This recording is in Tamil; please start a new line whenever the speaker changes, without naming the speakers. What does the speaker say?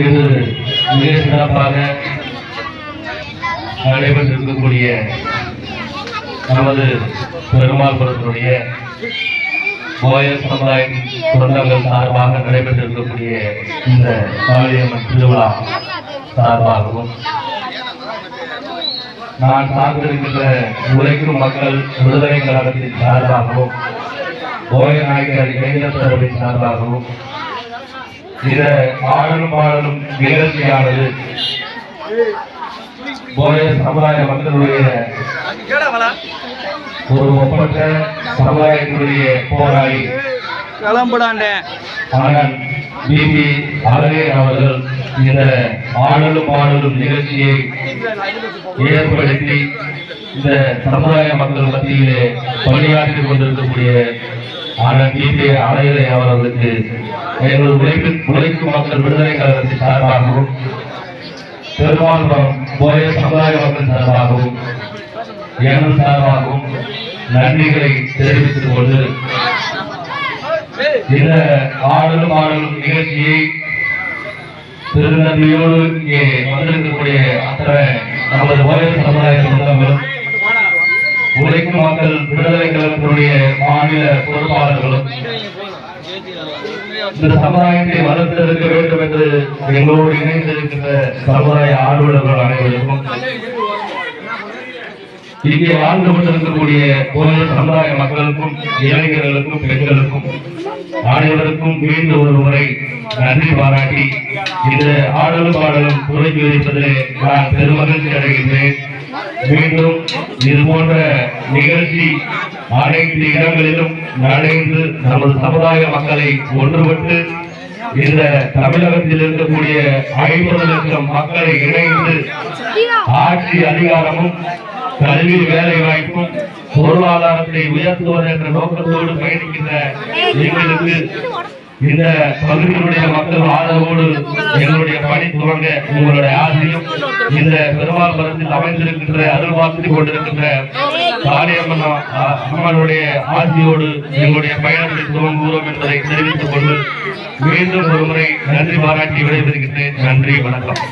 இது மிக சிறப்பாக நடைபெற்றிருக்கக்கூடிய நமது பெருமாள்புரத்தினுடைய போயர் சமுதாயத்தின் சொந்தங்கள் சார்பாக நடைபெற்றிருக்கக்கூடிய இந்த காளியம்மன் திருவிழா சார்பாகவும் நான் சார்ந்திருக்கின்ற உழைக்கும் மக்கள் விடுதலை கழகத்தின் சார்பாகவும் போயர் நாயக்கர் இளைஞர் சபையின் சார்பாகவும் இந்த ஆடலும் பாடலும் நிகழ்ச்சியானது போயர் சமுதாய மக்களுடைய ஒரு ஒப்பற்ற சமுதாயத்தினுடைய போராளி அண்ணன் பிபி அழகே அவர்கள் இந்த ஆடலும் பாடலும் நிகழ்ச்சியை ஏற்படுத்தி இந்த சமுதாய மக்கள் மத்தியிலே பணியாற்றிக் கொண்டிருக்கக்கூடிய அண்ணன் பிபி அழகே அவர்களுக்கு எங்கள் உழைக்கும் மக்கள் விடுதலை கழகத்தின் சார்பாகவும் பெருமாள்புரம் போயர் சமுதாய மக்கள் சார்பாகவும் எங்கள் சார்பாகவும் நன்றிகளை தெரிவித்துக் கொண்டு இந்த ஆடலும் பாடலும் நிகழ்ச்சியை திருநன்றியோடு இங்கே வந்திருக்கக்கூடிய அத்தனை நமது போயர் சமுதாய சொந்தங்களும் உழைக்கும் மக்கள் விடுதலை கழகத்தினுடைய மாநில பொறுப்பாளர்களும் இந்த சமுதாயத்தை வளர்த்தெடுக்க வேண்டும் என்று எங்களோடு இணைந்திருக்கின்ற சமுதாய ஆர்வலர்கள் அனைவருக்கும் இங்கே வாழ்ந்து கொண்டிருக்கக்கூடிய போயர் சமுதாய மக்களுக்கும் இளைஞர்களுக்கும் பெண்களுக்கும் அனைவருக்கும் மீண்டும் ஒரு முறை நன்றி பாராட்டி இந்த ஆடலும் பாடலும் துவக்கி வைப்பதிலே நான் பெருமகிழ்ச்சி அடைகின்றேன். மீண்டும் இது போன்ற நிகழ்ச்சி அனைத்து இடங்களிலும் நடைந்து நமது சமுதாய மக்களை ஒன்றுபட்டு இந்த தமிழகத்தில் இருக்கக்கூடிய 50 லட்சம் மக்களை இணைந்து ஆட்சி அதிகாரமும் கல்வி வேலை வாய்ப்பும் பொருளாதாரத்தை உயர்த்துவது என்ற நோக்கத்தோடு பயணிக்கின்ற எங்களுக்கு இந்த பகுதியினுடைய மக்கள் ஆதரவோடு எங்களுடைய பணி துவங்க உங்களுடைய ஆசையும் இந்த பெருமாள்புரத்தில் அமைந்திருக்கின்ற அருள்வாசி கொண்டிருக்கின்ற காளியம்மன் அம்மனுடைய ஆசையோடு எங்களுடைய பயணத்தை துவங்குகிறோம் என்பதை தெரிவித்துக் கொண்டு மீண்டும் ஒரு முறை நன்றி பாராட்டி விடைபெறுகின்றேன். நன்றி, வணக்கம்.